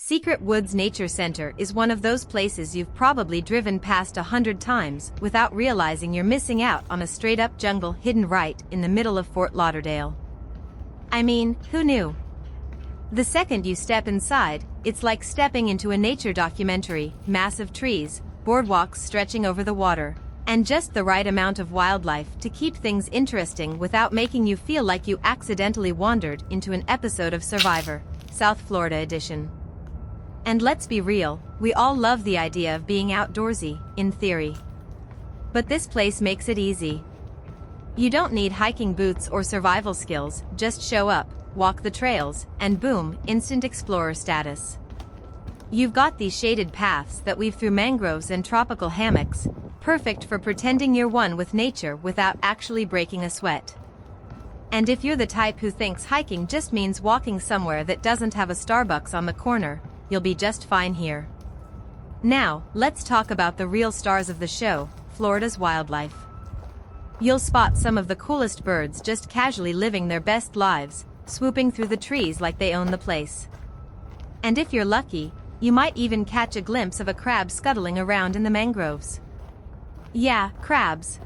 Secret Woods Nature Center is one of those places you've probably driven past 100 times without realizing you're missing out on a straight-up jungle hidden right in the middle of Fort Lauderdale. I mean, who knew? The second you step inside, it's like stepping into a nature documentary: massive trees, boardwalks stretching over the water, and just the right amount of wildlife to keep things interesting without making you feel like you accidentally wandered into an episode of Survivor, South Florida edition. And let's be real, we all love the idea of being outdoorsy, in theory. But this place makes it easy. You don't need hiking boots or survival skills, just show up, walk the trails, and boom, instant explorer status. You've got these shaded paths that weave through mangroves and tropical hammocks, perfect for pretending you're one with nature without actually breaking a sweat. And if you're the type who thinks hiking just means walking somewhere that doesn't have a Starbucks on the corner, you'll be just fine here. Now, let's talk about the real stars of the show, Florida's wildlife. You'll spot some of the coolest birds just casually living their best lives, swooping through the trees like they own the place. And if you're lucky, you might even catch a glimpse of a crab scuttling around in the mangroves. Yeah, crabs.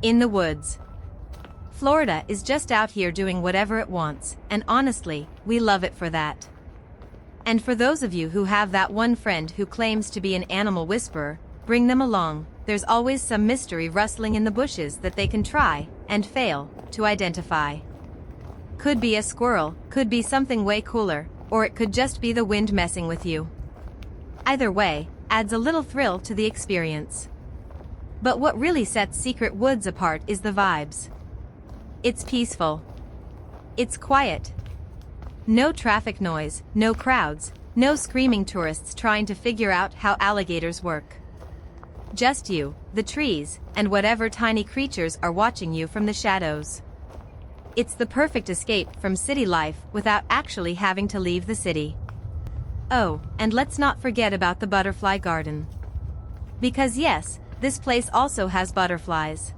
In the woods. Florida is just out here doing whatever it wants, and honestly, we love it for that. And for those of you who have that one friend who claims to be an animal whisperer, bring them along. There's always some mystery rustling in the bushes that they can try, and fail, to identify. Could be a squirrel, could be something way cooler, or it could just be the wind messing with you. Either way, adds a little thrill to the experience. But what really sets Secret Woods apart is the vibes. It's peaceful. It's quiet. No traffic noise, no crowds, no screaming tourists trying to figure out how alligators work. Just you, the trees, and whatever tiny creatures are watching you from the shadows. It's the perfect escape from city life without actually having to leave the city. Oh, and let's not forget about the butterfly garden. Because yes, this place also has butterflies.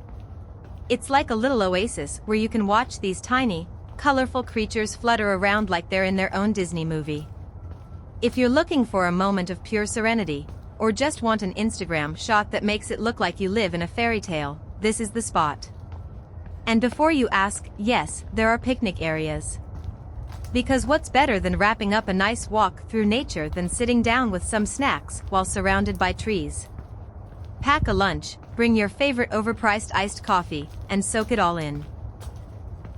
It's like a little oasis where you can watch these tiny, colorful creatures flutter around like they're in their own Disney movie. If you're looking for a moment of pure serenity, or just want an Instagram shot that makes it look like you live in a fairy tale, this is the spot. And before you ask, yes, there are picnic areas. Because what's better than wrapping up a nice walk through nature than sitting down with some snacks while surrounded by trees? Pack a lunch, bring your favorite overpriced iced coffee, and soak it all in.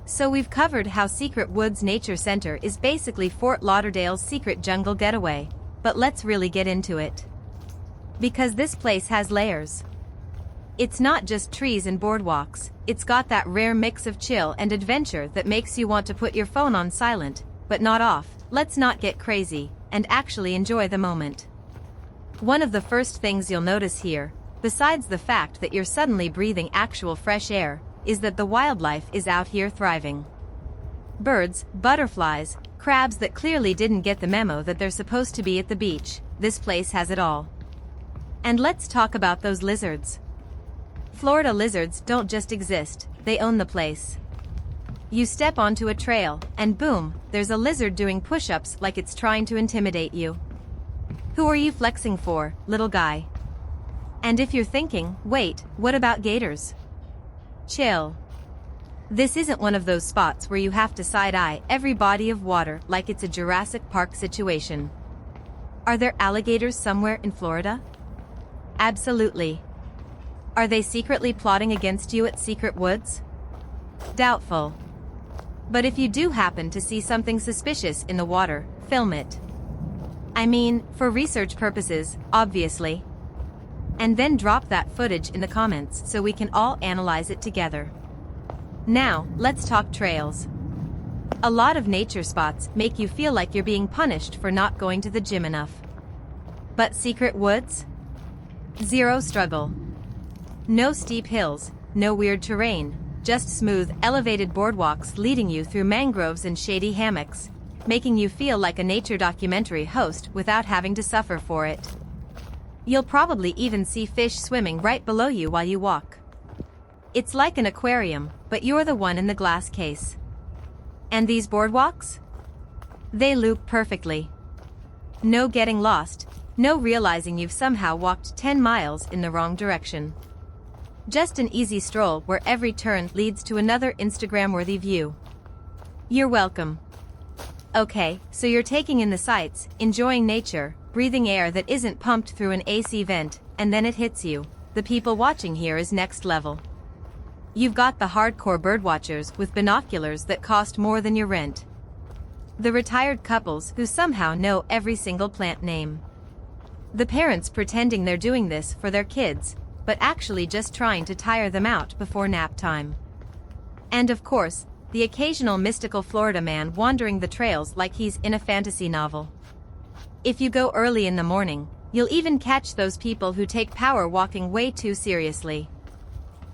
So we've covered how Secret Woods Nature Center is basically Fort Lauderdale's secret jungle getaway, but let's really get into it. Because this place has layers. It's not just trees and boardwalks, it's got that rare mix of chill and adventure that makes you want to put your phone on silent, but not off. Let's not get crazy, and actually enjoy the moment. One of the first things you'll notice here, besides the fact that you're suddenly breathing actual fresh air, is that the wildlife is out here thriving. Birds, butterflies, crabs that clearly didn't get the memo that they're supposed to be at the beach. This place has it all. And let's talk about those lizards. Florida lizards don't just exist, they own the place. You step onto a trail, and boom, there's a lizard doing push-ups like it's trying to intimidate you. Who are you flexing for, little guy? And if you're thinking, wait, what about gators? Chill. This isn't one of those spots where you have to side-eye every body of water like it's a Jurassic Park situation. Are there alligators somewhere in Florida? Absolutely. Are they secretly plotting against you at Secret Woods? Doubtful. But if you do happen to see something suspicious in the water, film it. I mean, for research purposes, obviously. And then drop that footage in the comments so we can all analyze it together. Now, let's talk trails. A lot of nature spots make you feel like you're being punished for not going to the gym enough. But Secret Woods? Zero struggle. No steep hills, no weird terrain, just smooth, elevated boardwalks leading you through mangroves and shady hammocks, making you feel like a nature documentary host without having to suffer for it. You'll probably even see fish swimming right below you while you walk. It's like an aquarium, but you're the one in the glass case. And these boardwalks? They loop perfectly. No getting lost, no realizing you've somehow walked 10 miles in the wrong direction. Just an easy stroll where every turn leads to another Instagram-worthy view. You're welcome. Okay, so you're taking in the sights, enjoying nature, breathing air that isn't pumped through an AC vent, and then it hits you. The people watching here is next level. You've got the hardcore birdwatchers with binoculars that cost more than your rent. The retired couples who somehow know every single plant name. The parents pretending they're doing this for their kids, but actually just trying to tire them out before nap time. And of course, the occasional mystical Florida man wandering the trails like he's in a fantasy novel. If you go early in the morning, you'll even catch those people who take power walking way too seriously.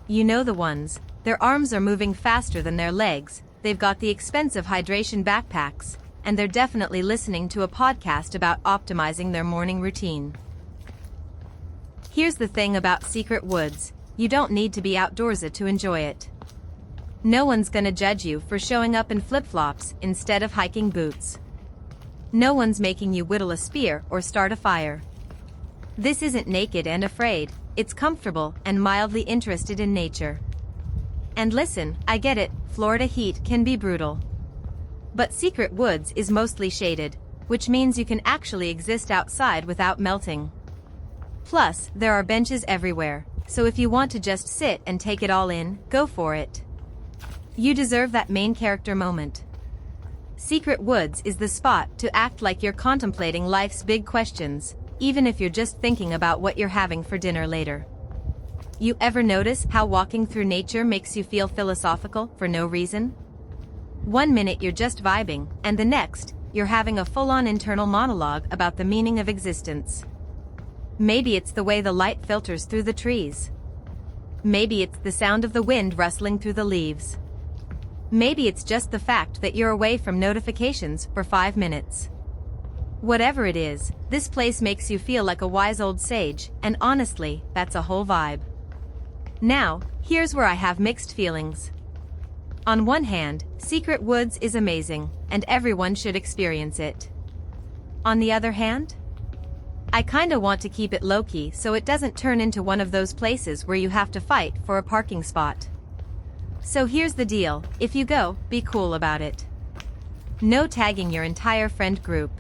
You know the ones, their arms are moving faster than their legs, they've got the expensive hydration backpacks, and they're definitely listening to a podcast about optimizing their morning routine. Here's the thing about secret woods, you don't need to be outdoorsy to enjoy it. No one's gonna judge you for showing up in flip-flops instead of hiking boots. No one's making you whittle a spear or start a fire. This isn't naked and afraid, it's comfortable and mildly interested in nature. And listen, I get it, Florida heat can be brutal. But Secret Woods is mostly shaded, which means you can actually exist outside without melting. Plus, there are benches everywhere, so if you want to just sit and take it all in, go for it. You deserve that main character moment. Secret Woods is the spot to act like you're contemplating life's big questions, even if you're just thinking about what you're having for dinner later. You ever notice how walking through nature makes you feel philosophical for no reason? One minute you're just vibing, and the next, you're having a full-on internal monologue about the meaning of existence. Maybe it's the way the light filters through the trees. Maybe it's the sound of the wind rustling through the leaves. Maybe it's just the fact that you're away from notifications for 5 minutes. Whatever it is, this place makes you feel like a wise old sage, and honestly, that's a whole vibe. Now, here's where I have mixed feelings. On one hand, Secret Woods is amazing, and everyone should experience it. On the other hand, I kinda want to keep it low-key so it doesn't turn into one of those places where you have to fight for a parking spot. So here's the deal, if you go, be cool about it. No tagging your entire friend group.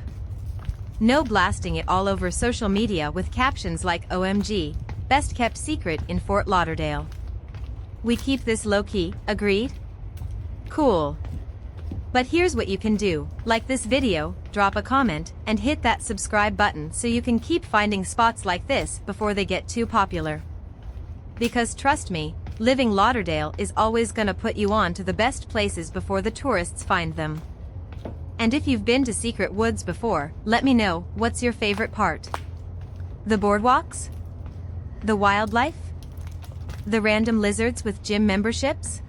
No blasting it all over social media with captions like OMG, best kept secret in Fort Lauderdale. We keep this low-key, agreed? Cool. But here's what you can do, like this video, drop a comment, and hit that subscribe button so you can keep finding spots like this before they get too popular. Because trust me, living Lauderdale is always gonna put you on to the best places before the tourists find them. And if you've been to Secret Woods before, let me know, what's your favorite part? The boardwalks? The wildlife? The random lizards with gym memberships?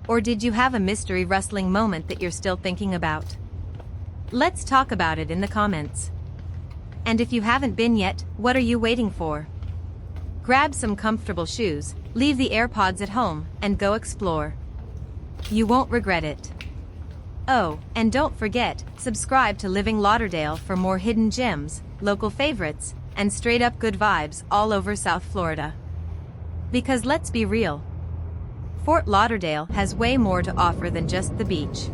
Or did you have a mystery rustling moment that you're still thinking about? Let's talk about it in the comments. And if you haven't been yet, what are you waiting for? Grab some comfortable shoes, leave the AirPods at home, and go explore. You won't regret it. Oh, and don't forget, subscribe to Living Lauderdale for more hidden gems, local favorites, and straight-up good vibes all over South Florida. Because let's be real, Fort Lauderdale has way more to offer than just the beach.